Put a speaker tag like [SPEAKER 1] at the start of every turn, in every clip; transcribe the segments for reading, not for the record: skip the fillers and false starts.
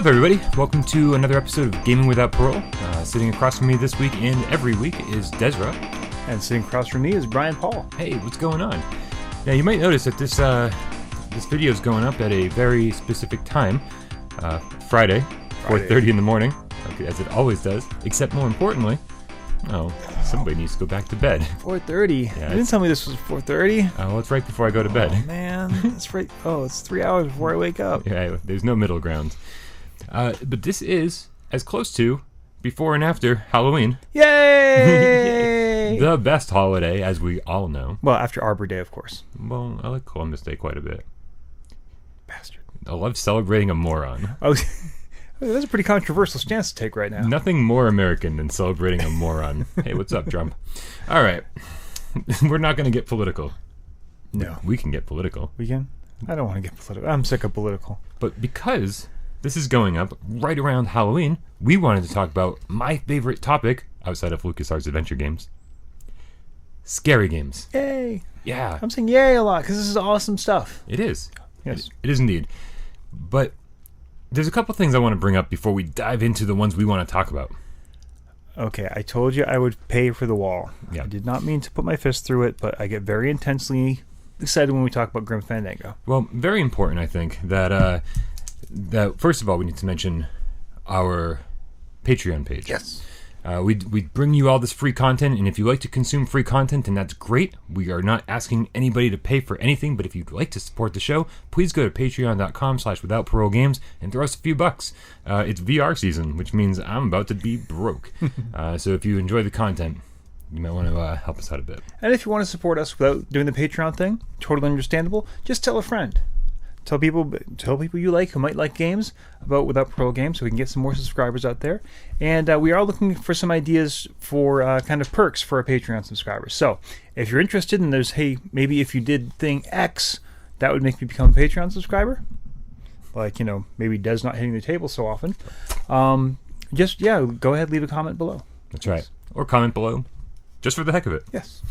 [SPEAKER 1] What's up, everybody? Welcome to another episode of Gaming Without Parole. Sitting across from me this week and every week is Dezrah.
[SPEAKER 2] And sitting across from me is Bryan Paul.
[SPEAKER 1] Hey, what's going on? Now, you might notice that this video is going up at a very specific time. Friday, 4:30 in the morning, as it always does. Except more importantly, somebody needs to go back to bed.
[SPEAKER 2] 4:30?
[SPEAKER 1] Yeah,
[SPEAKER 2] you didn't tell me this was 4:30?
[SPEAKER 1] Well, it's right before I go to bed.
[SPEAKER 2] Oh, man. That's right. Oh, it's 3 hours before I wake up.
[SPEAKER 1] Yeah, there's no middle ground. But this is as close to before and after Halloween.
[SPEAKER 2] Yay!
[SPEAKER 1] The best holiday, as we all know.
[SPEAKER 2] Well, after Arbor Day, of course.
[SPEAKER 1] Well, I like Columbus Day quite a bit.
[SPEAKER 2] Bastard.
[SPEAKER 1] I love celebrating a moron.
[SPEAKER 2] Oh, that's a pretty controversial stance to take right now.
[SPEAKER 1] Nothing more American than celebrating a moron. Hey, what's up, Trump? All right. We're not going to get political.
[SPEAKER 2] No.
[SPEAKER 1] We can get political.
[SPEAKER 2] We can? I don't want to get political. I'm sick of political.
[SPEAKER 1] But because this is going up right around Halloween, we wanted to talk about my favorite topic outside of LucasArts adventure games. Scary games.
[SPEAKER 2] Yay!
[SPEAKER 1] Yeah.
[SPEAKER 2] I'm saying yay a lot because this is awesome stuff.
[SPEAKER 1] It is.
[SPEAKER 2] Yes.
[SPEAKER 1] It is indeed. But there's a couple things I want to bring up before we dive into the ones we want to talk about.
[SPEAKER 2] Okay, I told you I would pay for the wall.
[SPEAKER 1] Yeah.
[SPEAKER 2] I did not mean to put my fist through it, but I get very intensely excited when we talk about Grim Fandango.
[SPEAKER 1] Well, very important, I think, that first of all, we need to mention our Patreon page.
[SPEAKER 2] Yes.
[SPEAKER 1] We bring you all this free content, and if you like to consume free content, then that's great. We are not asking anybody to pay for anything, but if you'd like to support the show, please go to patreon.com/withoutparolegames and throw us a few bucks. It's VR season, which means I'm about to be broke. So if you enjoy the content, you might want to help us out a bit.
[SPEAKER 2] And if you want to support us without doing the Patreon thing, totally understandable, just tell a friend. Tell people you like who might like games about Without Parole games so we can get some more subscribers out there. And we are looking for some ideas for kind of perks for our Patreon subscribers. So if you're interested in those, hey, maybe if you did thing X, that would make me become a Patreon subscriber. Like, maybe Des not hitting the table so often. Go ahead, leave a comment below.
[SPEAKER 1] That's right. Or comment below, just for the heck of it.
[SPEAKER 2] Yes.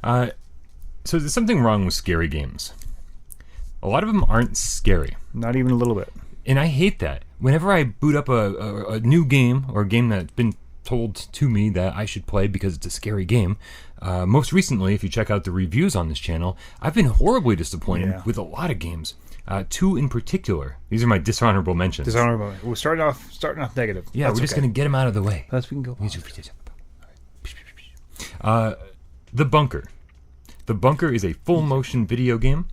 [SPEAKER 1] So there's something wrong with scary games. A lot of them aren't scary.
[SPEAKER 2] Not even a little bit.
[SPEAKER 1] And I hate that. Whenever I boot up a new game or a game that's been told to me that I should play because it's a scary game, most recently, if you check out the reviews on this channel, I've been horribly disappointed with a lot of games. Two in particular. These are my dishonorable mentions.
[SPEAKER 2] Dishonorable. We're starting off negative.
[SPEAKER 1] Yeah, we're just going to get them out of the way.
[SPEAKER 2] Plus we can go.
[SPEAKER 1] The Bunker. The Bunker is a full motion video game.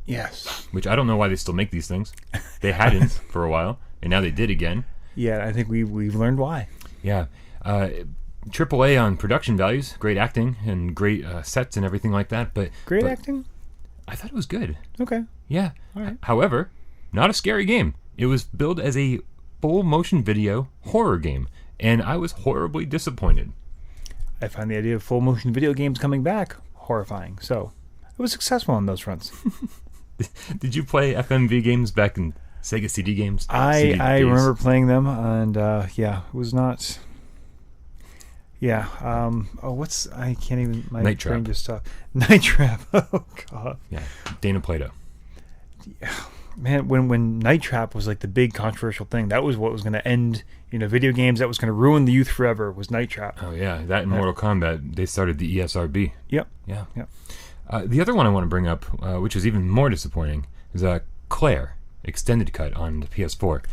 [SPEAKER 2] Yes.
[SPEAKER 1] Which I don't know why they still make these things. They hadn't for a while, and now they did again.
[SPEAKER 2] Yeah, I think we've learned why.
[SPEAKER 1] Yeah. AAA on production values, great acting, and great sets and everything like that. But
[SPEAKER 2] acting?
[SPEAKER 1] I thought it was good.
[SPEAKER 2] Okay.
[SPEAKER 1] Yeah.
[SPEAKER 2] All right.
[SPEAKER 1] However, not a scary game. It was billed as a full motion video horror game, and I was horribly disappointed.
[SPEAKER 2] I find the idea of full motion video games coming back horrifying. So it was successful on those fronts.
[SPEAKER 1] Did you play FMV games back in Sega CD games?
[SPEAKER 2] I remember playing them, and it was not. Yeah. I can't even. My
[SPEAKER 1] Night
[SPEAKER 2] brain
[SPEAKER 1] Trap.
[SPEAKER 2] just stopped. Night Trap. Oh God.
[SPEAKER 1] Yeah. Dana Plato.
[SPEAKER 2] Yeah. Man, when Night Trap was like the big controversial thing, that was what was going to end, video games. That was going to ruin the youth forever. Was Night Trap.
[SPEAKER 1] Oh yeah, that in Mortal Kombat, they started the ESRB.
[SPEAKER 2] Yep.
[SPEAKER 1] Yeah.
[SPEAKER 2] Yep.
[SPEAKER 1] The other one I want to bring up, which is even more disappointing, is Claire Extended Cut on the PS4.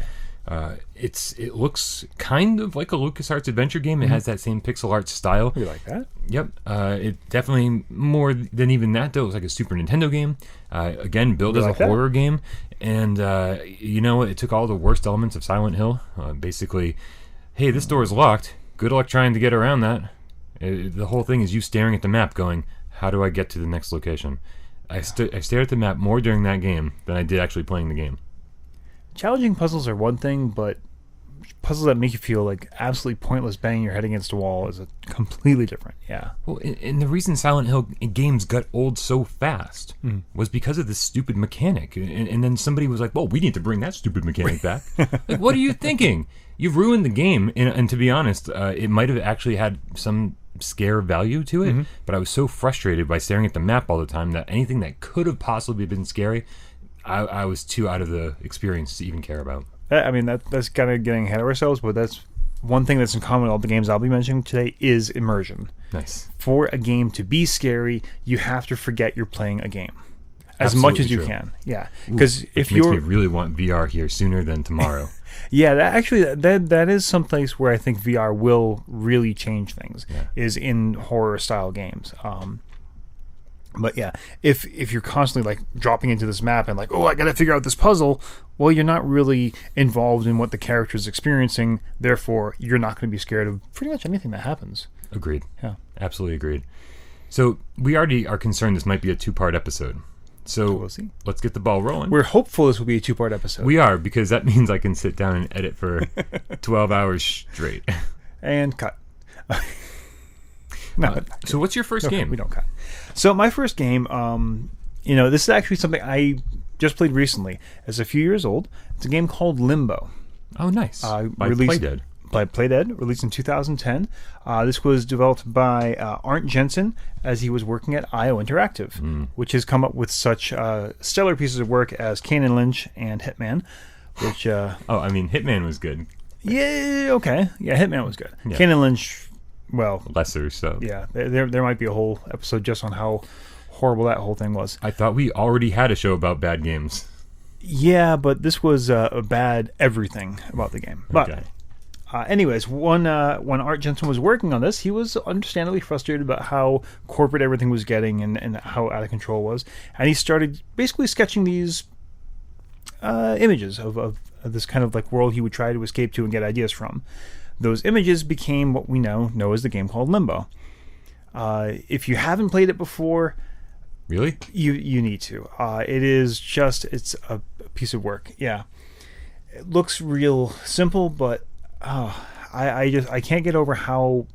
[SPEAKER 1] It looks kind of like a LucasArts adventure game. It has that same pixel art style.
[SPEAKER 2] You like that?
[SPEAKER 1] Yep. It definitely more than even that though. It was like a Super Nintendo game. Again, billed as a horror game, and it took all the worst elements of Silent Hill. Basically, hey, this door is locked. Good luck trying to get around that. The whole thing is you staring at the map, going, "How do I get to the next location?" I stared at the map more during that game than I did actually playing the game.
[SPEAKER 2] Challenging puzzles are one thing, but puzzles that make you feel like absolutely pointless banging your head against a wall is a completely different. Yeah.
[SPEAKER 1] Well, and the reason Silent Hill games got old so fast was because of this stupid mechanic. And then somebody was like, well, we need to bring that stupid mechanic back. Like, what are you thinking? You've ruined the game. And to be honest, it might have actually had some scare value to it, but I was so frustrated by staring at the map all the time that anything that could have possibly been scary, I was too out of the experience to even care about.
[SPEAKER 2] I mean, that's kind of getting ahead of ourselves, but that's one thing that's in common with all the games I'll be mentioning today is immersion.
[SPEAKER 1] Nice.
[SPEAKER 2] For a game to be scary, you have to forget you're playing a game as
[SPEAKER 1] Absolutely
[SPEAKER 2] much as you
[SPEAKER 1] true.
[SPEAKER 2] can. Yeah, because if
[SPEAKER 1] makes
[SPEAKER 2] you're
[SPEAKER 1] me really want VR here sooner than tomorrow.
[SPEAKER 2] yeah, that is some place where I think VR will really change things.
[SPEAKER 1] Yeah.
[SPEAKER 2] Is in horror style games. But yeah, if you're constantly like dropping into this map and like, oh, I got to figure out this puzzle, well, you're not really involved in what the character is experiencing. Therefore, you're not going to be scared of pretty much anything that happens.
[SPEAKER 1] Agreed.
[SPEAKER 2] Yeah,
[SPEAKER 1] Absolutely agreed. So we already are concerned this might be a 2-part episode. So
[SPEAKER 2] we'll see.
[SPEAKER 1] Let's get the ball rolling.
[SPEAKER 2] We're hopeful this will be a 2-part episode.
[SPEAKER 1] We are, because that means I can sit down and edit for 12 hours straight.
[SPEAKER 2] And cut. No.
[SPEAKER 1] So what's your first game?
[SPEAKER 2] We don't cut. So my first game, this is actually something I just played recently. It's a few years old. It's a game called Limbo.
[SPEAKER 1] Oh, nice. By Playdead.
[SPEAKER 2] By Playdead, released in 2010. This was developed by Arndt Jensen as he was working at IO Interactive, which has come up with such stellar pieces of work as Kane and Lynch and Hitman, which...
[SPEAKER 1] Hitman was good.
[SPEAKER 2] Yeah, okay. Yeah, Hitman was good.
[SPEAKER 1] Yeah.
[SPEAKER 2] Kane and Lynch, well...
[SPEAKER 1] Lesser, so...
[SPEAKER 2] Yeah, there might be a whole episode just on how horrible that whole thing was.
[SPEAKER 1] I thought we already had a show about bad games.
[SPEAKER 2] Yeah, but this was a bad everything about the game. But...
[SPEAKER 1] Okay.
[SPEAKER 2] Anyways, when Art Jensen was working on this, he was understandably frustrated about how corporate everything was getting and how out of control it was. And he started basically sketching these images of this kind of like world he would try to escape to and get ideas from. Those images became what we know as the game called Limbo. If you haven't played it before...
[SPEAKER 1] Really?
[SPEAKER 2] You need to. It's a piece of work. Yeah. It looks real simple, but... I can't get over how,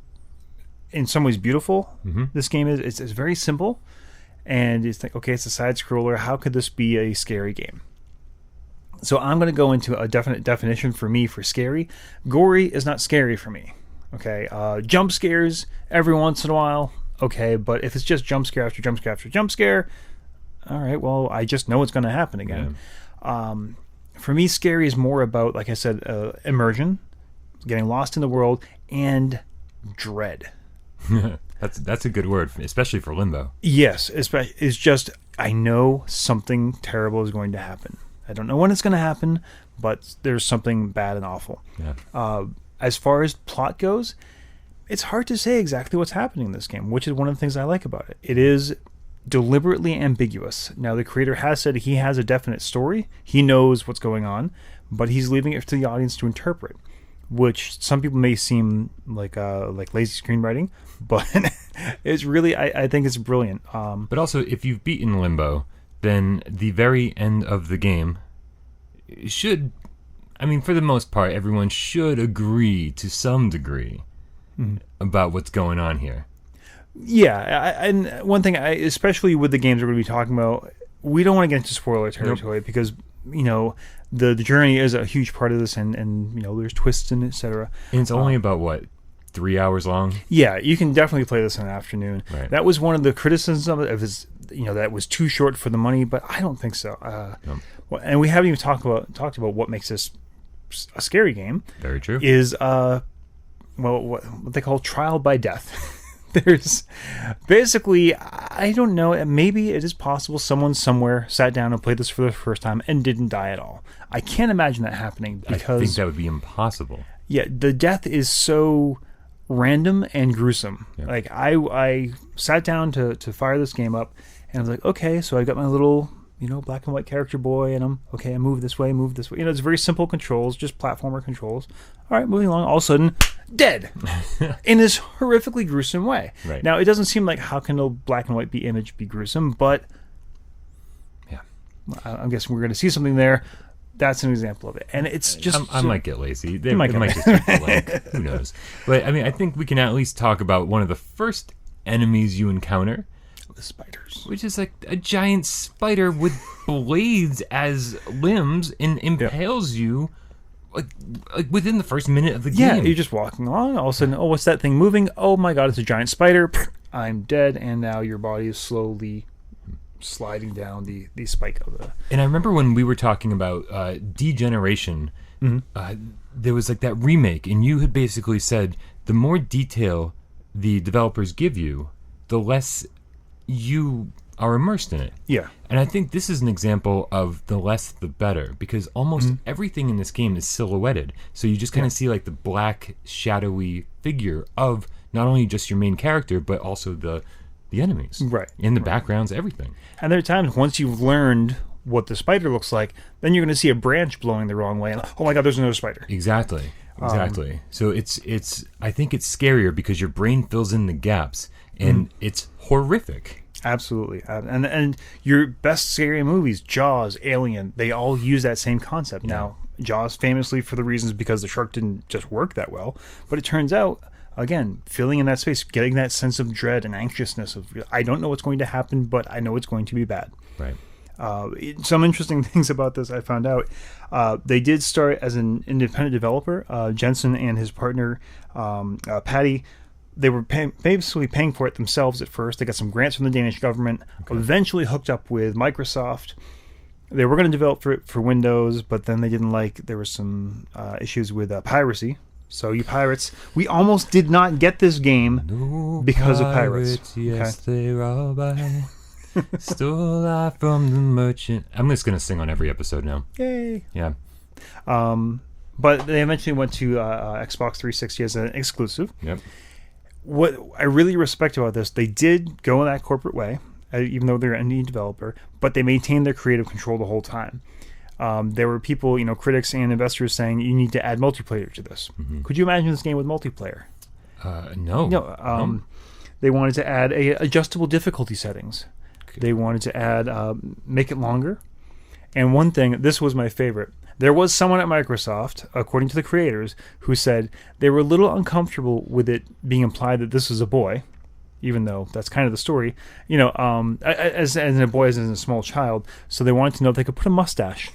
[SPEAKER 2] in some ways, beautiful this game is. It's very simple, and you think, okay, it's a side scroller. How could this be a scary game? So I'm going to go into a definite definition for me for scary. Gory is not scary for me. Okay, jump scares every once in a while. Okay, but if it's just jump scare after jump scare after jump scare, all right. Well, I just know it's going to happen again. Yeah. For me, scary is more about, like I said, immersion. Getting lost in the world, and dread.
[SPEAKER 1] That's a good word, especially for Limbo.
[SPEAKER 2] Yes, it's just I know something terrible is going to happen. I don't know when it's going to happen, but there's something bad and awful.
[SPEAKER 1] Yeah.
[SPEAKER 2] As far as plot goes, it's hard to say exactly what's happening in this game, which is one of the things I like about it. It is deliberately ambiguous. Now, the creator has said he has a definite story. He knows what's going on, but he's leaving it to the audience to interpret. Which some people may seem like lazy screenwriting, but it's really I think it's brilliant.
[SPEAKER 1] But also, if you've beaten Limbo, then the very end of the game should, for the most part, everyone should agree to some degree about what's going on here.
[SPEAKER 2] Yeah, and one thing, especially with the games we're going to be talking about, we don't want to get into spoiler territory because the journey is a huge part of this, and there's twists and etc.
[SPEAKER 1] And it's only about what, 3 hours long?
[SPEAKER 2] Yeah, you can definitely play this in an afternoon.
[SPEAKER 1] Right. That
[SPEAKER 2] was one of the criticisms of it. That it was too short for the money, but I don't think so. Well, and we haven't even talked about what makes this a scary game.
[SPEAKER 1] Very true.
[SPEAKER 2] Is what they call trial by death. There's basically, I don't know, maybe it is possible someone somewhere sat down and played this for the first time and didn't die at all. I can't imagine that happening because...
[SPEAKER 1] I think that would be impossible.
[SPEAKER 2] Yeah, the death is so random and gruesome. Yeah. Like, I sat down to fire this game up, and I was like, okay, so I got my little... black and white character boy, and I move this way. It's very simple controls, just platformer controls. All right, moving along. All of a sudden, dead in this horrifically gruesome way.
[SPEAKER 1] Right.
[SPEAKER 2] Now, it doesn't seem like how can a black and white image be gruesome, but
[SPEAKER 1] yeah,
[SPEAKER 2] I'm guessing we're going to see something there. That's an example of it, and it's just.
[SPEAKER 1] I might get lazy. It might just be blank. Who knows? But I think we can at least talk about one of the first enemies you encounter.
[SPEAKER 2] The spiders,
[SPEAKER 1] which is like a giant spider with blades as limbs and impales you like within the first minute of the game.
[SPEAKER 2] Yeah, you're just walking along, all of a sudden, what's that thing moving? Oh my god, it's a giant spider. I'm dead, and now your body is slowly sliding down the spike of the...
[SPEAKER 1] And I remember when we were talking about degeneration there was like that remake, and you had basically said the more detail the developers give you, the less you are immersed in it.
[SPEAKER 2] Yeah.
[SPEAKER 1] And I think this is an example of the less the better, because almost everything in this game is silhouetted. So you just kind of see like the black, shadowy figure of not only just your main character, but also the enemies.
[SPEAKER 2] Right.
[SPEAKER 1] In the backgrounds, everything.
[SPEAKER 2] And there are times once you've learned what the spider looks like, then you're going to see a branch blowing the wrong way. And, oh my God, there's another spider.
[SPEAKER 1] Exactly. So it's I think it's scarier because your brain fills in the gaps, and it's horrific.
[SPEAKER 2] Absolutely. And your best scary movies, Jaws, Alien, they all use that same concept. Now, Jaws famously for the reasons because the shark didn't just work that well, but it turns out, again, filling in that space, getting that sense of dread and anxiousness of, I don't know what's going to happen, but I know it's going to be bad.
[SPEAKER 1] Right.
[SPEAKER 2] Some interesting things about this I found out. They did start as an independent developer. Jensen and his partner, Patty, they were basically paying for it themselves at first. They got some grants from the Danish government, eventually hooked up with Microsoft. They were going to develop for Windows, but then they didn't there were some issues with piracy. So you pirates, we almost did not get this game because of pirates.
[SPEAKER 1] Yes, they robbed by, stole I from the merchant. I'm just going to sing on every episode now.
[SPEAKER 2] Yay.
[SPEAKER 1] Yeah.
[SPEAKER 2] But they eventually went to Xbox 360 as an exclusive.
[SPEAKER 1] Yep.
[SPEAKER 2] What I really respect about this, they did go in that corporate way, even though they're an indie developer, but they maintained their creative control the whole time. There were people, critics and investors saying you need to add multiplayer to this. Could you imagine this game with multiplayer?
[SPEAKER 1] No.
[SPEAKER 2] No. They wanted to add adjustable difficulty settings. Okay. They wanted to add, make it longer. And one thing, this was my favorite. There was someone at Microsoft, according to the creators, who said they were a little uncomfortable with it being implied that this was a boy, even though that's kind of the story, as a boy, as in a small child. So they wanted to know if they could put a mustache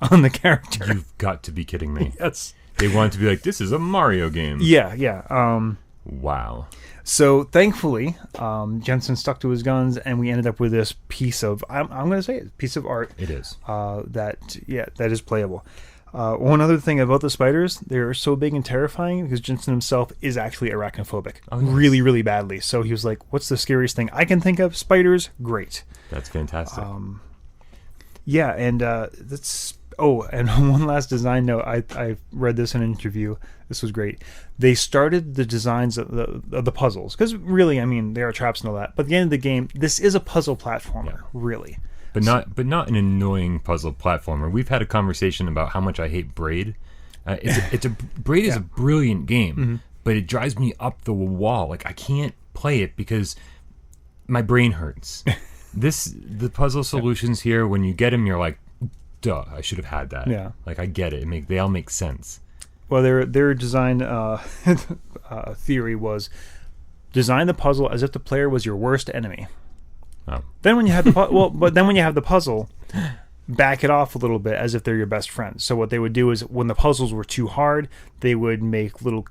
[SPEAKER 2] on the character.
[SPEAKER 1] You've got to be kidding me.
[SPEAKER 2] Yes.
[SPEAKER 1] They wanted to be like, this is a Mario game.
[SPEAKER 2] Yeah.
[SPEAKER 1] Wow.
[SPEAKER 2] So thankfully, Jensen stuck to his guns, and we ended up with this piece of, I'm going to say it, piece of art.
[SPEAKER 1] It is.
[SPEAKER 2] That is playable. One other thing about the spiders, they're so big and terrifying because Jensen himself is actually arachnophobic. Oh, nice. Really, really badly. So he was like, what's the scariest thing I can think of? Spiders? Great.
[SPEAKER 1] That's fantastic.
[SPEAKER 2] And that's... Oh, and one last design note. I read this in an interview. This was great. They started the designs of the puzzles. Because really, there are traps and all that. But at the end of the game, this is a puzzle platformer, really.
[SPEAKER 1] But not an annoying puzzle platformer. We've had a conversation about how much I hate Braid. Braid is a brilliant game, but it drives me up the wall. Like, I can't play it because my brain hurts. The puzzle solutions here, when you get them, you're like, duh, I should have had that.
[SPEAKER 2] Yeah.
[SPEAKER 1] Like, I get it. They all make sense.
[SPEAKER 2] Well, their design theory was design the puzzle as if the player was your worst enemy.
[SPEAKER 1] Oh.
[SPEAKER 2] Then when you have the puzzle, back it off a little bit as if they're your best friends. So what they would do is when the puzzles were too hard, they would make little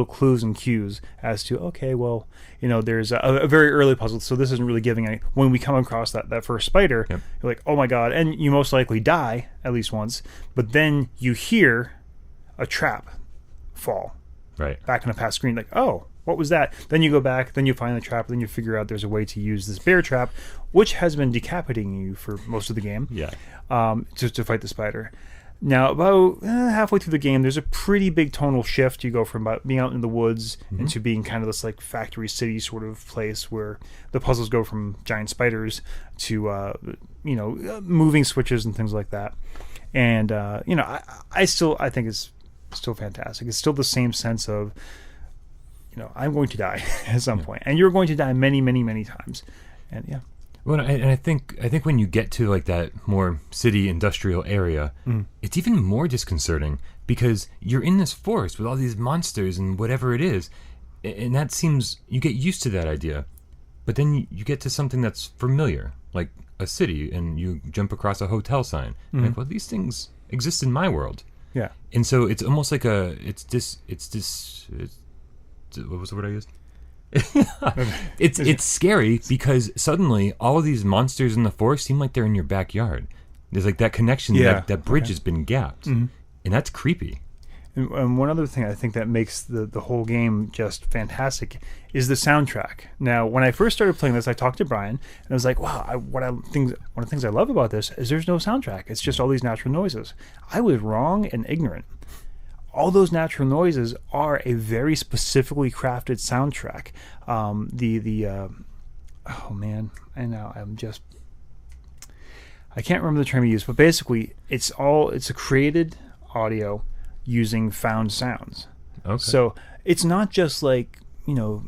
[SPEAKER 2] clues and cues as to, okay, well, there's a very early puzzle, so this isn't really giving any. When we come across that first spider, you're like, oh my God, and you most likely die at least once, but then you hear a trap fall back on a past screen, like, oh, what was that? Then you go back, then you find the trap, then you figure out there's a way to use this bear trap, which has been decapitating you for most of the game, to fight the spider. Now, about halfway through the game, there's a pretty big tonal shift. You go from being out in the woods into being kind of this like factory city sort of place where the puzzles go from giant spiders to moving switches and things like that. And I think it's still fantastic. It's still the same sense of I'm going to die at some point, and you're going to die many, many, many times, and
[SPEAKER 1] Well, and I think when you get to like that more city industrial area, it's even more disconcerting because you're in this forest with all these monsters and whatever it is, and that seems you get used to that idea, but then you get to something that's familiar, like a city, and you jump across a hotel sign. Like, well, these things exist in my world.
[SPEAKER 2] Yeah,
[SPEAKER 1] and so it's almost like what was the word I used? It's scary because suddenly all of these monsters in the forest seem like they're in your backyard. There's like that connection, that bridge has been gapped. and that's creepy.
[SPEAKER 2] And one other thing I think that makes the whole game just fantastic is the soundtrack. Now, when I first started playing this, I talked to Brian, and I was like, wow, one of the things I love about this is there's no soundtrack. It's just all these natural noises. I was wrong and ignorant. All those natural noises are a very specifically crafted soundtrack. Oh man, and now I can't remember the term you used, but basically it's a created audio using found sounds.
[SPEAKER 1] Okay.
[SPEAKER 2] So it's not just like, the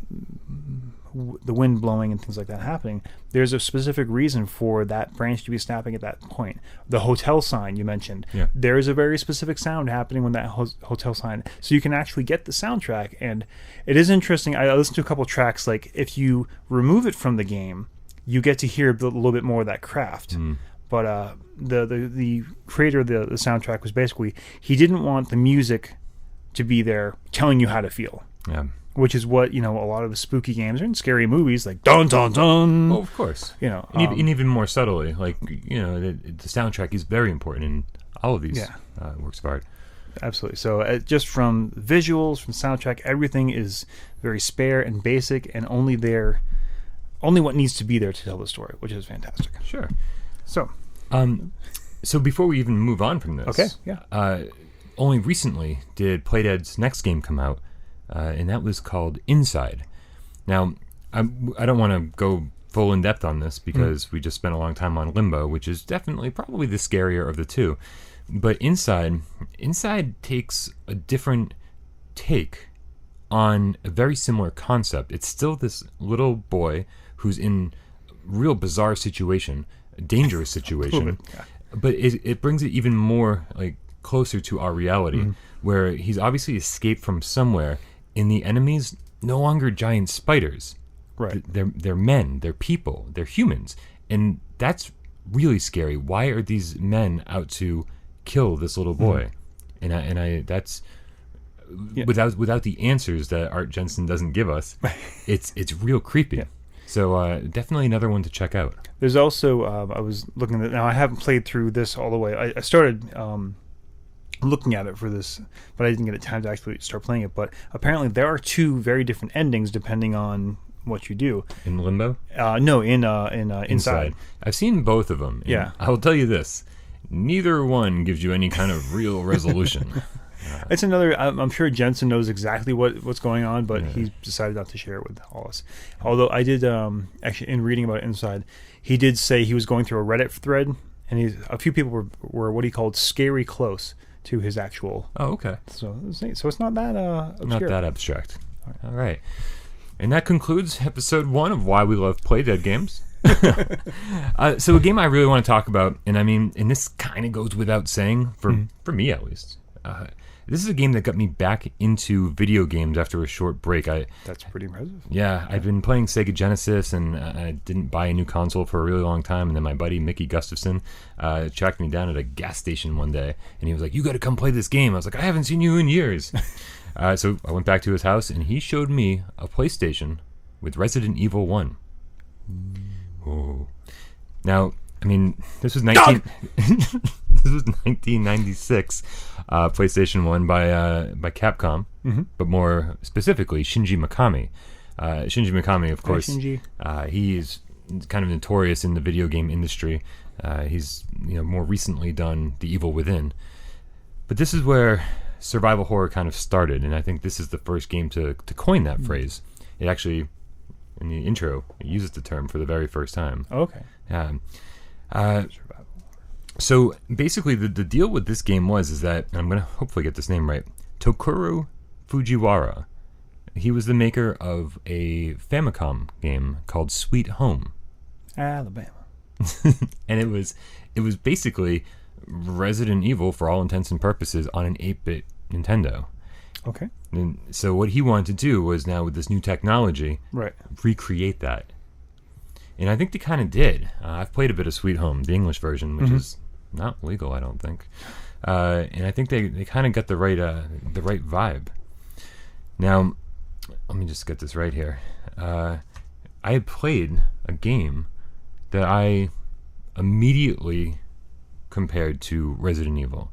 [SPEAKER 2] wind blowing and things like that happening. There's a specific reason for that branch to be snapping at that point. The hotel sign you mentioned, there is a very specific sound happening when that hotel sign. So you can actually get the soundtrack, and it is interesting. I listened to a couple tracks. Like if you remove it from the game, you get to hear a little bit more of that craft. But the creator of the soundtrack was basically, he didn't want the music to be there telling you how to feel.
[SPEAKER 1] Yeah.
[SPEAKER 2] Which is what, a lot of the spooky games and scary movies, like dun dun dun.
[SPEAKER 1] Oh, of course. And even more subtly, like, the soundtrack is very important in all of these works of art.
[SPEAKER 2] Absolutely. So just from visuals, from soundtrack, everything is very spare and basic, and only what needs to be there to tell the story, which is fantastic.
[SPEAKER 1] Sure.
[SPEAKER 2] So
[SPEAKER 1] before we even move on from this,
[SPEAKER 2] okay, yeah.
[SPEAKER 1] Only recently did Playdead's next game come out, and that was called Inside. Now, I don't want to go full in depth on this because we just spent a long time on Limbo, which is definitely probably the scarier of the two. But Inside takes a different take on a very similar concept. It's still this little boy who's in a real bizarre situation, a dangerous situation, but it brings it even more like closer to our reality, where he's obviously escaped from somewhere, and the enemies no longer giant spiders.
[SPEAKER 2] Right.
[SPEAKER 1] They're men, they're people, they're humans, and that's really scary. Why are these men out to kill this little boy? And I that's without the answers that Art Jensen doesn't give us. It's real creepy. Yeah. So definitely another one to check out.
[SPEAKER 2] There's also I was looking at, now I haven't played through this all the way. I started looking at it for this, but I didn't get time to actually start playing it. But apparently there are two very different endings depending on what you do.
[SPEAKER 1] In Limbo?
[SPEAKER 2] No, in Inside.
[SPEAKER 1] I've seen both of them.
[SPEAKER 2] Yeah.
[SPEAKER 1] I will tell you this. Neither one gives you any kind of real resolution.
[SPEAKER 2] It's another, I'm sure Jensen knows exactly what's going on, but he decided not to share it with all us. Although I did, actually, in reading about Inside, he did say he was going through a Reddit thread, and a few people were what he called scary close to his actual.
[SPEAKER 1] Oh, okay.
[SPEAKER 2] So it's not that obscure.
[SPEAKER 1] Not that abstract. All right. And that concludes episode 1 of Why We Love Playdead Games. So a game I really want to talk about, and this kind of goes without saying, for me at least. This is a game that got me back into video games after a short break.
[SPEAKER 2] That's pretty impressive.
[SPEAKER 1] Yeah, I've been playing Sega Genesis, and I didn't buy a new console for a really long time. And then my buddy Mickey Gustafson tracked me down at a gas station one day, and he was like, "You got to come play this game." I was like, "I haven't seen you in years." So I went back to his house, and he showed me a PlayStation with Resident Evil 1. Oh. Now, this was 1996, PlayStation 1 by Capcom, but more specifically Shinji Mikami. Shinji Mikami, of course, he is kind of notorious in the video game industry. He's more recently done The Evil Within, but this is where survival horror kind of started, and I think this is the first game to coin that phrase. It actually, in the intro, it uses the term for the very first time.
[SPEAKER 2] Okay.
[SPEAKER 1] So basically the deal with this game is that, and I'm going to hopefully get this name right, Tokuro Fujiwara. He was the maker of a Famicom game called Sweet Home.
[SPEAKER 2] Alabama.
[SPEAKER 1] And it was basically Resident Evil for all intents and purposes on an 8-bit Nintendo.
[SPEAKER 2] Okay.
[SPEAKER 1] And so what he wanted to do was, now with this new technology, recreate that. And I think they kind of did. I've played a bit of Sweet Home, the English version, which is not legal, I don't think. And I think they kind of got the right vibe. Now, let me just get this right here. I had played a game that I immediately compared to Resident Evil.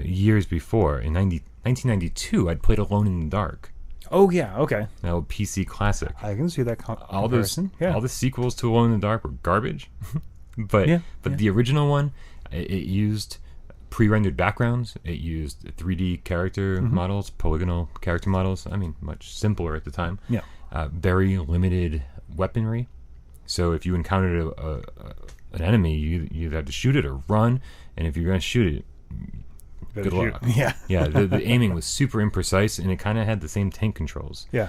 [SPEAKER 1] Years before, in 1992, I'd played Alone in the Dark.
[SPEAKER 2] Oh yeah, okay.
[SPEAKER 1] That old PC classic.
[SPEAKER 2] I can see that comparison.
[SPEAKER 1] All the sequels to Alone in the Dark were garbage, but the original one, it used pre-rendered backgrounds. It used 3D character models, polygonal character models. I mean, much simpler at the time.
[SPEAKER 2] Yeah.
[SPEAKER 1] Very limited weaponry. So if you encountered an enemy, you either had to shoot it or run. And if you're going to shoot it, good luck.
[SPEAKER 2] Yeah.
[SPEAKER 1] Yeah. The aiming was super imprecise, and it kind of had the same tank controls.
[SPEAKER 2] Yeah.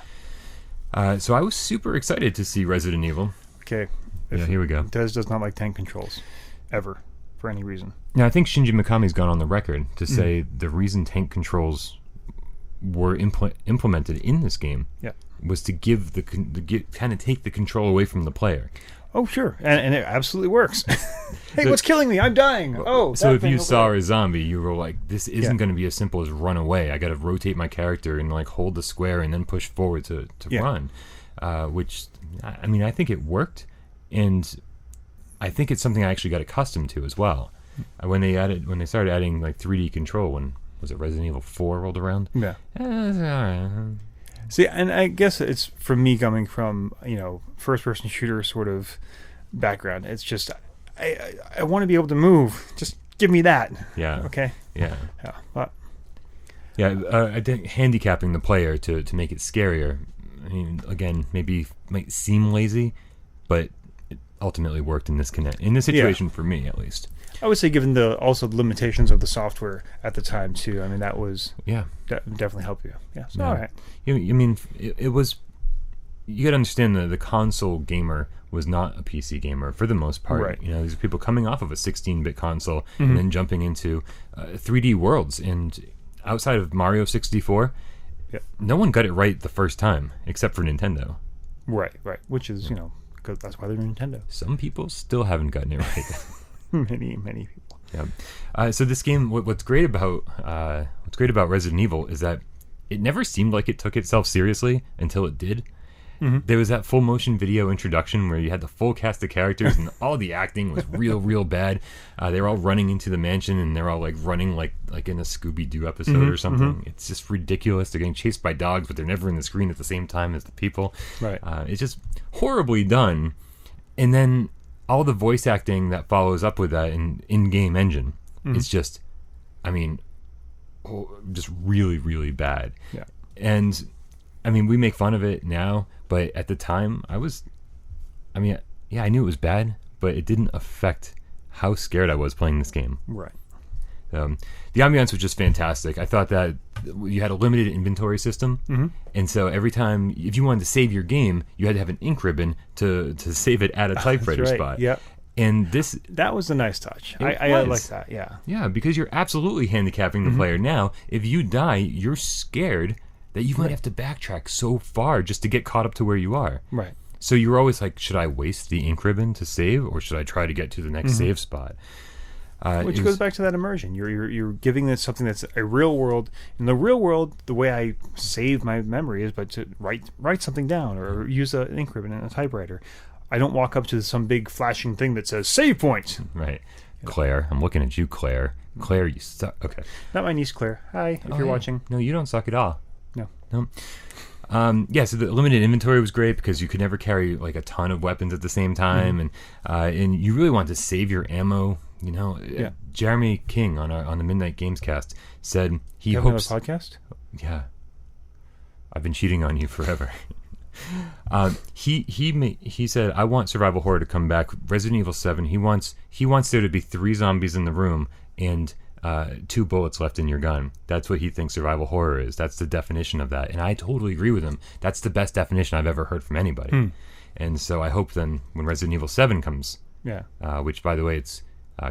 [SPEAKER 1] So I was super excited to see Resident Evil.
[SPEAKER 2] Okay.
[SPEAKER 1] Yeah, here we go.
[SPEAKER 2] Dez does not like tank controls, ever, for any reason.
[SPEAKER 1] Now, I think Shinji Mikami's gone on the record to say the reason tank controls were implemented in this game was to give kind of take the control away from the player.
[SPEAKER 2] Oh, sure. And it absolutely works. Hey, what's killing me? I'm dying. Oh,
[SPEAKER 1] so if you saw a zombie, you were like, this isn't going to be as simple as run away. I got to rotate my character and like hold the square and then push forward to run. Which, I mean, I think it worked. And I think it's something I actually got accustomed to as well. When they started adding like 3D control, when was it Resident Evil 4 rolled around?
[SPEAKER 2] Yeah. See, and I guess it's from me coming from, first-person shooter sort of background. It's just, I want to be able to move. Just give me that.
[SPEAKER 1] Yeah.
[SPEAKER 2] Okay?
[SPEAKER 1] Yeah.
[SPEAKER 2] Yeah. But,
[SPEAKER 1] I think handicapping the player to make it scarier, I mean, again, maybe might seem lazy, but it ultimately worked in this situation for me, at least.
[SPEAKER 2] I would say, given the limitations of the software at the time too. I mean, that was definitely helped you. Yeah, so all right.
[SPEAKER 1] I mean, it was. You got to understand the console gamer was not a PC gamer for the most part.
[SPEAKER 2] Right.
[SPEAKER 1] These are people coming off of a 16-bit console and then jumping into 3D worlds. And outside of Mario 64, no one got it right the first time except for Nintendo.
[SPEAKER 2] Right. Which is because that's why they're Nintendo.
[SPEAKER 1] Some people still haven't gotten it right.
[SPEAKER 2] Many people.
[SPEAKER 1] Yeah. So this game, what's great about Resident Evil is that it never seemed like it took itself seriously until it did. There was that full motion video introduction where you had the full cast of characters and all the acting was real bad. They were all running into the mansion and they're all like running like in a Scooby-Doo episode or something. It's just ridiculous. They're getting chased by dogs, but they're never in the screen at the same time as the people.
[SPEAKER 2] Right.
[SPEAKER 1] It's just horribly done. And then all the voice acting that follows up with that in-game engine is just, I mean, just really bad.
[SPEAKER 2] Yeah.
[SPEAKER 1] And I mean, we make fun of it now, but at the time, I knew it was bad, but it didn't affect how scared I was playing this game.
[SPEAKER 2] Right.
[SPEAKER 1] The ambiance was just fantastic. I thought that you had a limited inventory system, and so every time, if you wanted to save your game, you had to have an ink ribbon to save it at a typewriter spot.
[SPEAKER 2] Yeah.
[SPEAKER 1] And that
[SPEAKER 2] was a nice touch. I like that. Yeah.
[SPEAKER 1] Yeah, because you're absolutely handicapping the player. Now, if you die, you're scared that you might have to backtrack so far just to get caught up to where you are.
[SPEAKER 2] Right.
[SPEAKER 1] So you're always like, should I waste the ink ribbon to save, or should I try to get to the next save spot?
[SPEAKER 2] Which goes back to that immersion. You're giving this something that's a real world. In the real world, the way I save my memory is to write something down or use an ink ribbon and a typewriter. I don't walk up to some big flashing thing that says save point.
[SPEAKER 1] Right. Claire, I'm looking at you, Claire. Claire, you suck. Okay.
[SPEAKER 2] Not my niece, Claire. Hi, if you're watching.
[SPEAKER 1] No, you don't suck at all.
[SPEAKER 2] No.
[SPEAKER 1] So the limited inventory was great because you could never carry like a ton of weapons at the same time, and you really want to save your ammo. Jeremy King on the Midnight Games Cast said he hopes
[SPEAKER 2] a podcast.
[SPEAKER 1] Yeah, I've been cheating on you forever. He said, I want survival horror to come back. Resident Evil 7. He wants there to be 3 zombies in the room and 2 bullets left in your gun. That's what he thinks survival horror is. That's the definition of that, and I totally agree with him. That's the best definition I've ever heard from anybody. And so I hope then when Resident Evil 7 comes, which by the way it's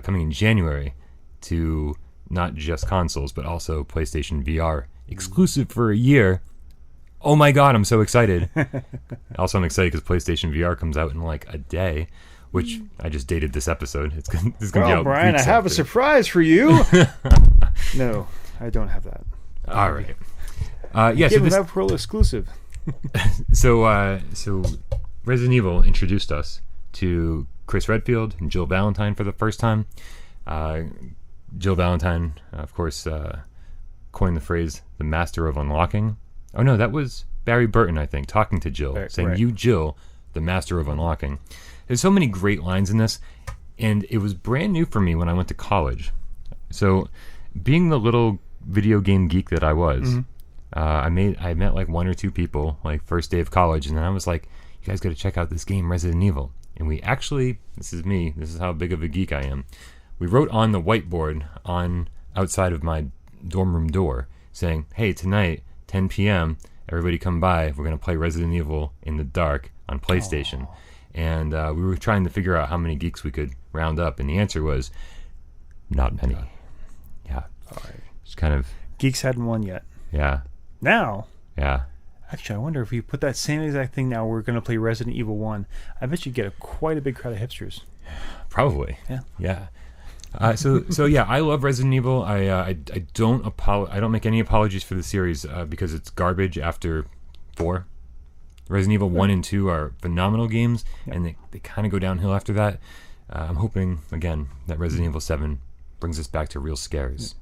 [SPEAKER 1] coming in January to not just consoles but also PlayStation VR, exclusive for a year. Oh my god, I'm so excited. Also, I'm excited because PlayStation VR comes out in like a day, which I just dated this episode. This is going to be out.
[SPEAKER 2] Brian, I have a surprise for you. No, I don't have that.
[SPEAKER 1] All right.
[SPEAKER 2] So this Pro exclusive.
[SPEAKER 1] So Resident Evil introduced us to Chris Redfield and Jill Valentine for the first time. Jill Valentine, of course, coined the phrase "the master of unlocking." Oh no, that was Barry Burton, I think, talking to Jill, saying, "You, Jill, the master of unlocking." There's so many great lines in this, and it was brand new for me when I went to college. So, being the little video game geek that I was, I met like one or two people like first day of college, and then I was like, "You guys got to check out this game, Resident Evil." And we actually, this is how big of a geek I am. We wrote on the whiteboard on outside of my dorm room door saying, "Hey, tonight, 10 p.m., everybody come by. We're going to play Resident Evil in the dark on PlayStation." Aww. And we were trying to figure out how many geeks we could round up, and the answer was not many. Yeah. It's kind of...
[SPEAKER 2] Geeks hadn't won yet.
[SPEAKER 1] Yeah.
[SPEAKER 2] Now...
[SPEAKER 1] Yeah.
[SPEAKER 2] Actually, I wonder if we put that same exact thing now, we're going to play Resident Evil 1. I bet you'd get quite a big crowd of hipsters.
[SPEAKER 1] Probably.
[SPEAKER 2] Yeah.
[SPEAKER 1] Yeah. So yeah, I love Resident Evil. I don't make any apologies for the series because it's garbage after 4. Resident Evil 1 and 2 are phenomenal games, and they kind of go downhill after that. I'm hoping, again, that Resident Evil 7 brings us back to real scares.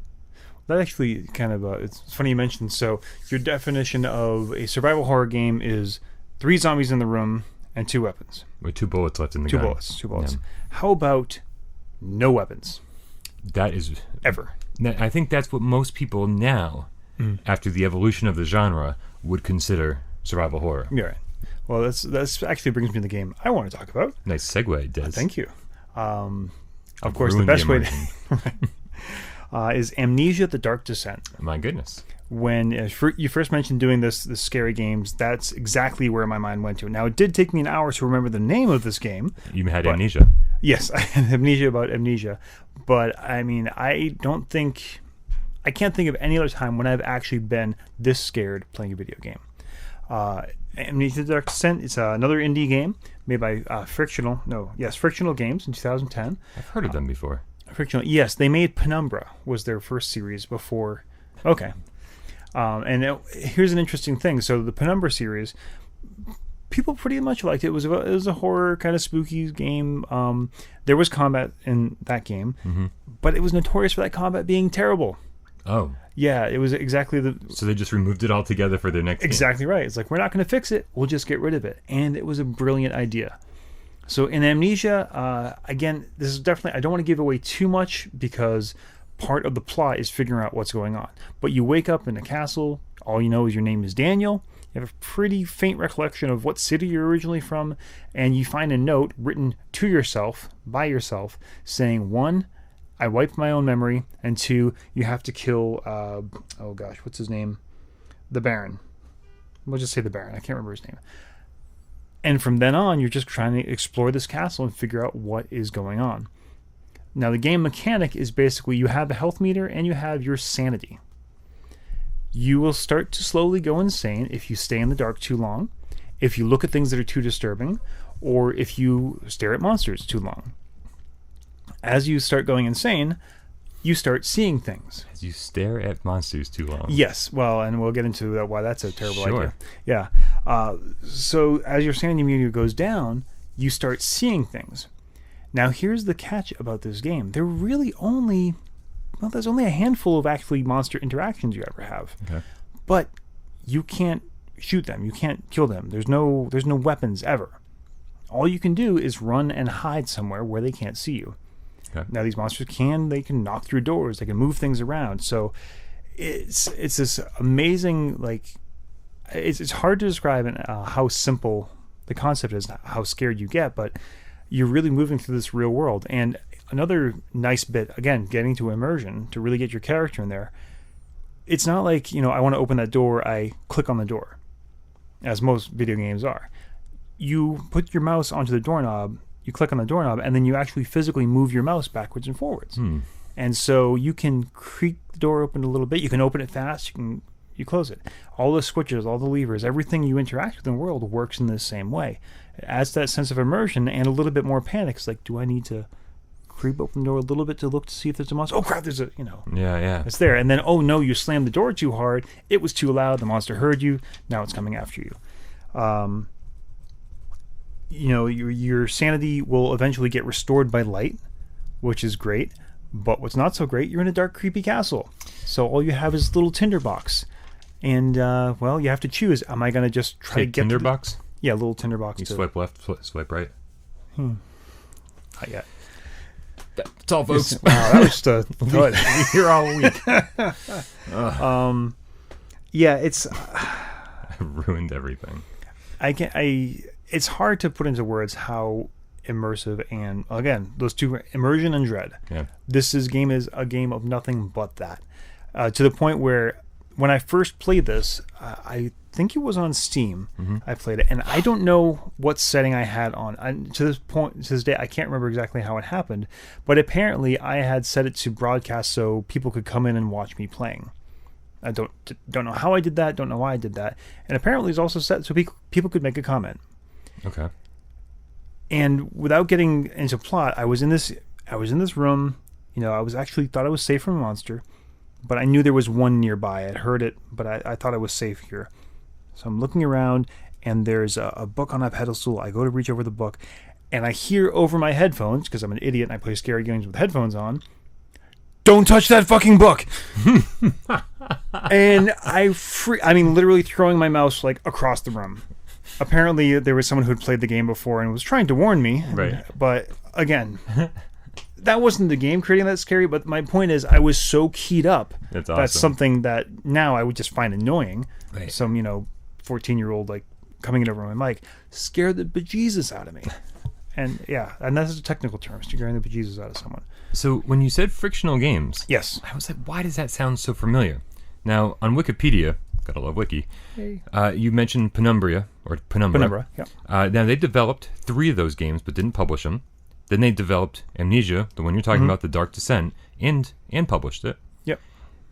[SPEAKER 2] That actually kind of, it's funny you mentioned, so your definition of a survival horror game is 3 zombies in the room and 2 weapons.
[SPEAKER 1] With 2 bullets left in the gun.
[SPEAKER 2] 2 bullets. Yeah. How about no weapons?
[SPEAKER 1] That is...
[SPEAKER 2] Ever.
[SPEAKER 1] I think that's what most people now, after the evolution of the genre, would consider survival horror.
[SPEAKER 2] Yeah, right. Well, that's actually brings me to the game I want to talk about.
[SPEAKER 1] Nice segue, Des.
[SPEAKER 2] Thank you. Of course, the best way is Amnesia: The Dark Descent.
[SPEAKER 1] My goodness.
[SPEAKER 2] When you first mentioned doing this scary games, that's exactly where my mind went to. Now, it did take me an hour to remember the name of this game.
[SPEAKER 1] You had amnesia.
[SPEAKER 2] Yes, I had amnesia about amnesia. But, I mean, I can't think of any other time when I've actually been this scared playing a video game. Amnesia: The Dark Descent, it's another indie game made by Frictional Games in 2010.
[SPEAKER 1] I've heard of them before.
[SPEAKER 2] Frictional, yes, they made Penumbra, was their first series before. Okay. Here's an interesting thing. So the Penumbra series, people pretty much liked it. It was a horror kind of spooky game. There was combat in that game, but it was notorious for that combat being terrible.
[SPEAKER 1] Oh.
[SPEAKER 2] Yeah, it was exactly
[SPEAKER 1] So they just removed it altogether for their next
[SPEAKER 2] Exactly game. Right. It's like, we're not going to fix it. We'll just get rid of it. And it was a brilliant idea. So in Amnesia, again, this is definitely, I don't want to give away too much because part of the plot is figuring out what's going on. But you wake up in a castle. All you know is your name is Daniel. You have a pretty faint recollection of what city you're originally from. And you find a note written to yourself, by yourself, saying, 1, I wiped my own memory, and 2, you have to kill, what's his name? The Baron. We'll just say the Baron. I can't remember his name. And from then on, you're just trying to explore this castle and figure out what is going on. Now, the game mechanic is basically you have a health meter and you have your sanity. You will start to slowly go insane if you stay in the dark too long, if you look at things that are too disturbing, or if you stare at monsters too long. As you start going insane, you start seeing things.
[SPEAKER 1] As you stare at monsters too long.
[SPEAKER 2] Yes, well, and we'll get into why that's a terrible idea.
[SPEAKER 1] Yeah.
[SPEAKER 2] So as your sanity meter goes down, you start seeing things. Now, here's the catch about this game. There's only a handful of actually monster interactions you ever have.
[SPEAKER 1] Okay.
[SPEAKER 2] But you can't shoot them. You can't kill them. There's no weapons ever. All you can do is run and hide somewhere where they can't see you.
[SPEAKER 1] Okay.
[SPEAKER 2] Now, these monsters can knock through doors, they can move things around. So it's this amazing, it's hard to describe how simple the concept is, how scared you get, but you're really moving through this real world. And another nice bit, again, getting to immersion to really get your character in there. It's not like, I want to open that door, I click on the door, as most video games are. You put your mouse onto the doorknob, you click on the doorknob, and then you actually physically move your mouse backwards and forwards. And so you can creak the door open a little bit. You can open it fast. You close it. All the switches, all the levers, everything you interact with in the world works in the same way. It adds that sense of immersion and a little bit more panic. It's like, do I need to creep open the door a little bit to look to see if there's a monster? Oh, crap, there's a,
[SPEAKER 1] Yeah.
[SPEAKER 2] It's there. And then, oh, no, you slammed the door too hard. It was too loud. The monster heard you. Now it's coming after you. Your sanity will eventually get restored by light, which is great. But what's not so great, you're in a dark, creepy castle. So all you have is a little tinderbox. And, well, you have to choose. Am I going to just try to get
[SPEAKER 1] tinderbox?
[SPEAKER 2] Yeah, a little tinderbox.
[SPEAKER 1] You swipe left, swipe right.
[SPEAKER 2] Not yet.
[SPEAKER 1] That's all, folks.
[SPEAKER 2] Wow, that was just a
[SPEAKER 1] We're here all week.
[SPEAKER 2] Yeah, it's...
[SPEAKER 1] I ruined everything.
[SPEAKER 2] It's hard to put into words how immersive and, again, those two, immersion and dread.
[SPEAKER 1] Yeah.
[SPEAKER 2] This game is a game of nothing but that. To the point where when I first played this, I think it was on Steam. I played it, and I don't know what setting I had on. To this day, I can't remember exactly how it happened, but apparently I had set it to broadcast so people could come in and watch me playing. I don't know how I did that, don't know why I did that, and apparently it's also set so people could make a comment.
[SPEAKER 1] Okay.
[SPEAKER 2] And without getting into plot, I was in this room. You know, I was actually thought I was safe from a monster, but I knew there was one nearby. I'd heard it, but I thought I was safe here. So I'm looking around, and there's a book on a pedestal. I go to reach over the book, and I hear over my headphones, because I'm an idiot and I play scary games with headphones on, "Don't touch that fucking book!" And I mean, literally throwing my mouse like across the room. Apparently, there was someone who had played the game before and was trying to warn me.
[SPEAKER 1] Right.
[SPEAKER 2] But again, that wasn't the game creating that scary. But my point is, I was so keyed up.
[SPEAKER 1] That's awesome.
[SPEAKER 2] That's something that now I would just find annoying.
[SPEAKER 1] Right.
[SPEAKER 2] Some 14-year-old like coming in over my mic scared the bejesus out of me. And yeah, and that's a technical term, scaring the bejesus out of someone.
[SPEAKER 1] So when you said frictional games,
[SPEAKER 2] Yes.
[SPEAKER 1] I was like, why does that sound so familiar? Now on Wikipedia, gotta love Wiki.
[SPEAKER 2] Hey.
[SPEAKER 1] You mentioned Penumbra.
[SPEAKER 2] Yeah.
[SPEAKER 1] Now they developed 3 of those games, but didn't publish them. Then they developed Amnesia, the one you're talking about, The Dark Descent, and published it.
[SPEAKER 2] Yep.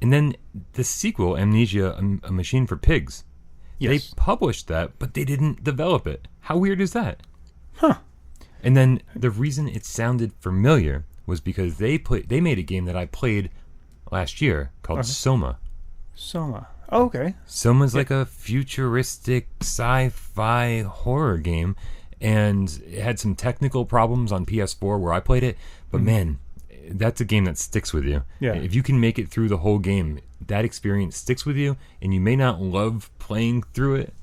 [SPEAKER 1] And then the sequel, Amnesia: A Machine for Pigs.
[SPEAKER 2] Yes.
[SPEAKER 1] They published that, but they didn't develop it. How weird is that?
[SPEAKER 2] Huh.
[SPEAKER 1] And then the reason it sounded familiar was because they made a game that I played last year called Soma.
[SPEAKER 2] Soma. Oh, okay.
[SPEAKER 1] Soma's like a futuristic sci-fi horror game, and it had some technical problems on PS4 where I played it, but man, that's a game that sticks with you.
[SPEAKER 2] Yeah.
[SPEAKER 1] If you can make it through the whole game, that experience sticks with you, and you may not love playing through it,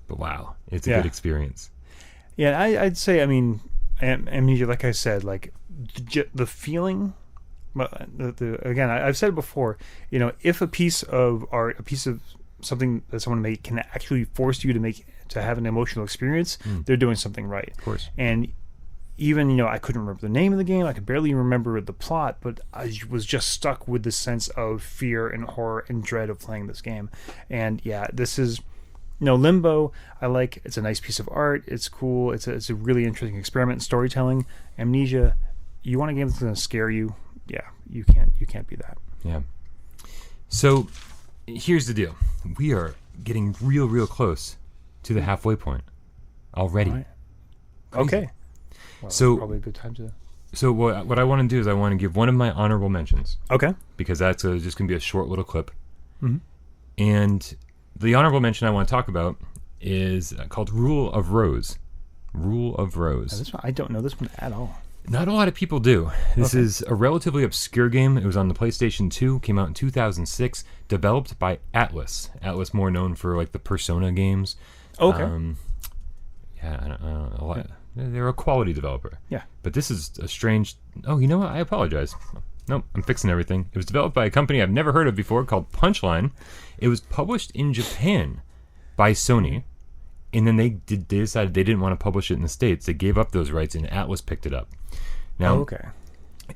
[SPEAKER 1] but wow, it's a good experience.
[SPEAKER 2] Yeah, I'd say, I mean, Amnesia, like I said, like the feeling. Again, I've said it before. If a piece of art, a piece of something that someone made, can actually force you to have an emotional experience, they're doing something right.
[SPEAKER 1] Of course.
[SPEAKER 2] And even I couldn't remember the name of the game. I could barely remember the plot, but I was just stuck with the sense of fear and horror and dread of playing this game. And yeah, this is. Limbo, I like. It's a nice piece of art. It's cool. It's a really interesting experiment in storytelling. Amnesia, you want a game that's going to scare you? Yeah, you can't be that.
[SPEAKER 1] Yeah. So here's the deal. We are getting real close to the halfway point already.
[SPEAKER 2] Right. Okay. Well,
[SPEAKER 1] So
[SPEAKER 2] probably a good time to.
[SPEAKER 1] So what I want to do is I want to give one of my honorable mentions.
[SPEAKER 2] Okay.
[SPEAKER 1] Because that's just going to be a short little clip.
[SPEAKER 2] Mm-hmm.
[SPEAKER 1] And the honorable mention I want to talk about is called Rule of Rose. Rule of Rose.
[SPEAKER 2] This one, I don't know this one at all.
[SPEAKER 1] Not a lot of people do. This is a relatively obscure game. It was on the PlayStation 2, came out in 2006, developed by Atlas. Atlas more known for like the Persona games.
[SPEAKER 2] Okay.
[SPEAKER 1] Yeah, I don't know. A lot. They're a quality developer.
[SPEAKER 2] Yeah.
[SPEAKER 1] But this is a strange... Oh, you know what? I apologize. Nope, I'm fixing everything. It was developed by a company I've never heard of before called Punchline. It was published in Japan by Sony. And then they decided they didn't want to publish it in the States. They gave up those rights, and Atlas picked it up. Now,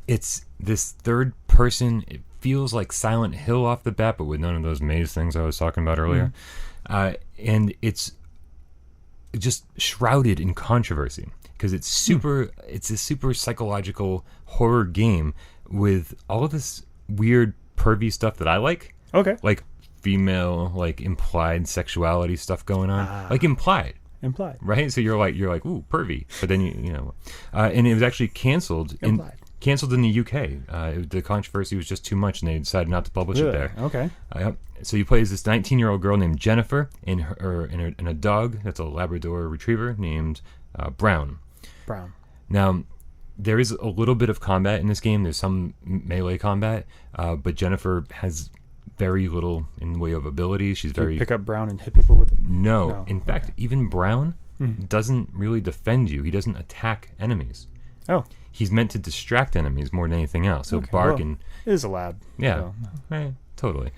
[SPEAKER 1] it's this third person. It feels like Silent Hill off the bat, but with none of those maze things I was talking about earlier. And it's just shrouded in controversy because it's a super psychological horror game with all of this weird pervy stuff that I like.
[SPEAKER 2] Okay.
[SPEAKER 1] Like female, like implied sexuality stuff going on. Like implied. Right? So you're like, ooh, pervy. But then and it was actually canceled in the UK. The controversy was just too much, and they decided not to publish it there.
[SPEAKER 2] Okay.
[SPEAKER 1] So you play as this 19-year-old girl named Jennifer and a dog that's a Labrador Retriever named Brown.
[SPEAKER 2] Brown.
[SPEAKER 1] Now, there is a little bit of combat in this game. There's some melee combat, but Jennifer has very little in the way of ability. She's
[SPEAKER 2] Do
[SPEAKER 1] very...
[SPEAKER 2] you pick up Brown and hit people with it?
[SPEAKER 1] No. In fact, even Brown doesn't really defend you. He doesn't attack enemies.
[SPEAKER 2] Oh.
[SPEAKER 1] He's meant to distract enemies more than anything else. So bark and...
[SPEAKER 2] It is a lab.
[SPEAKER 1] Yeah. So. Totally.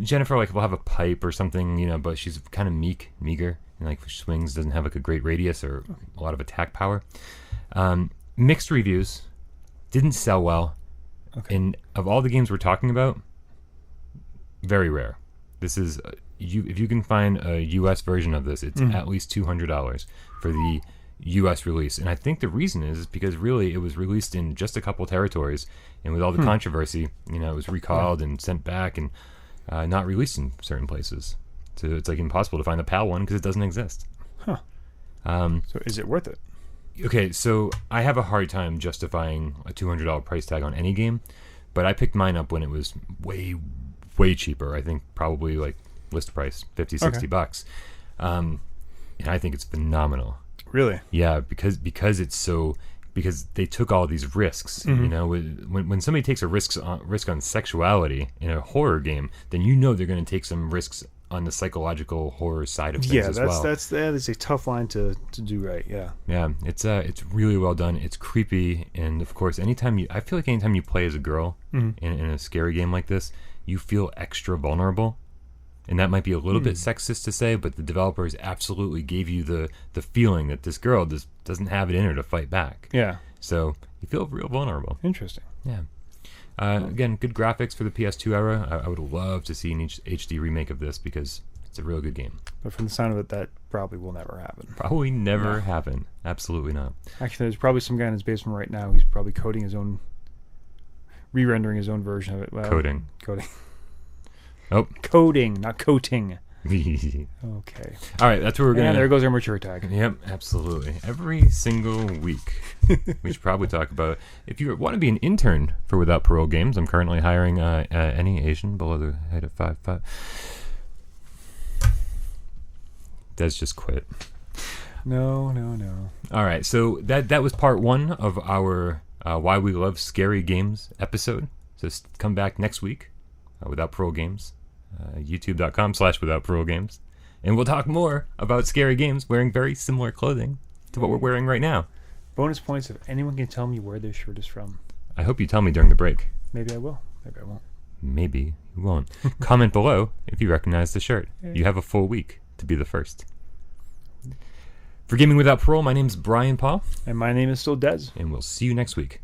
[SPEAKER 1] Jennifer will have a pipe or something, but she's kind of meager. And like swings, doesn't have like a great radius or a lot of attack power. Mixed reviews. Didn't sell well.
[SPEAKER 2] Okay.
[SPEAKER 1] And of all the games we're talking about, very rare. This is if you can find a US version of this, it's at least $200 for the US release. And I think the reason is because really it was released in just a couple territories, and with all the controversy, it was recalled and sent back and not released in certain places. So it's like impossible to find the PAL one because it doesn't exist.
[SPEAKER 2] Huh. So is it worth it?
[SPEAKER 1] Okay, so I have a hard time justifying a $200 price tag on any game, but I picked mine up when it was way cheaper. I think probably like list price $50-$60. And I think it's phenomenal.
[SPEAKER 2] Really?
[SPEAKER 1] Yeah, because they took all these risks. When somebody takes a risk on sexuality in a horror game, then they're going to take some risks on the psychological horror side of things as well.
[SPEAKER 2] That is a tough line to do right. Yeah,
[SPEAKER 1] it's really well done. It's creepy, and of course, I feel like anytime you play as a girl in a scary game like this, you feel extra vulnerable. And that might be a little bit sexist to say, but the developers absolutely gave you the feeling that this girl just doesn't have it in her to fight back.
[SPEAKER 2] Yeah.
[SPEAKER 1] So you feel real vulnerable.
[SPEAKER 2] Interesting.
[SPEAKER 1] Yeah. Again, good graphics for the PS2 era. I would love to see an HD remake of this because it's a real good game.
[SPEAKER 2] But from the sound of it, that probably will never happen.
[SPEAKER 1] Probably never happen. Absolutely not.
[SPEAKER 2] Actually, there's probably some guy in his basement right now who's probably re-rendering his own version of it. Well,
[SPEAKER 1] Coding. Oh.
[SPEAKER 2] Coding, not coating.
[SPEAKER 1] Okay.
[SPEAKER 2] All
[SPEAKER 1] right, that's where we're going to...
[SPEAKER 2] And there goes our mature tag.
[SPEAKER 1] Yep, absolutely. Every single week. We should probably talk about... If you want to be an intern for Without Parole Games, I'm currently hiring any Asian below the height of 5'5". Des just quit.
[SPEAKER 2] No.
[SPEAKER 1] All right, so that was part one of our Why We Love Scary Games episode. So come back next week, Without Parole Games. YouTube.com/Without Parole Games, and we'll talk more about scary games wearing very similar clothing to what we're wearing right now.
[SPEAKER 2] Bonus points if anyone can tell me where this shirt is from.
[SPEAKER 1] I hope you tell me during the break.
[SPEAKER 2] Maybe I will. Maybe I won't.
[SPEAKER 1] Maybe you won't. Comment below if you recognize the shirt. You have a full week to be the first. For Gaming Without Parole, my name's Bryan Paul.
[SPEAKER 2] And my name is still Dez.
[SPEAKER 1] And we'll see you next week.